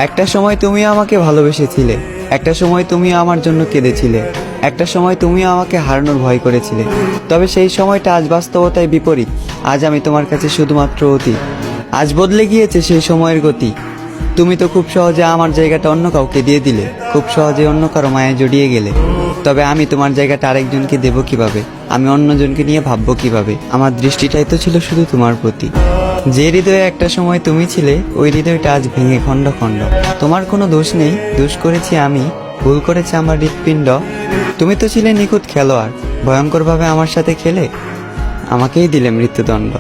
একটা সময় তুমি আমাকে ভালোবেসেছিলে, একটা সময় তুমি আমার জন্য কেঁদেছিলে, একটা সময় তুমি আমাকে হারানোর ভয় করেছিলে। তবে সেই সময়টা আজ বাস্তবতায় বিপরীত। আজ আমি তোমার কাছে শুধুমাত্র অতীত। আজ বদলে গিয়েছে সেই সময়ের গতি। তুমি তো খুব সহজে আমার জায়গাটা অন্য কাউকে দিয়ে দিলে, খুব সহজে অন্য কারো মায়ায় জড়িয়ে গেলে। তবে আমি তোমার জায়গাটা আরেকজনকে দেবো কিভাবে? আমি অন্যজনকে নিয়ে ভাববো কিভাবে? আমার দৃষ্টিটাই তো ছিল শুধু তোমার প্রতি। যে হৃদয়ে একটা সময় তুমি ছিলে, ওই হৃদয়টা আজ ভেঙে খণ্ড খণ্ড। তোমার কোনো দোষ নেই, দোষ করেছি আমি, ভুল করেছে আমার হৃৎপিণ্ড। তুমি তো ছিলে নিখুঁত খেলোয়াড়, ভয়ঙ্করভাবে আমার সাথে খেলে আমাকেই দিলে মৃত্যুদণ্ড।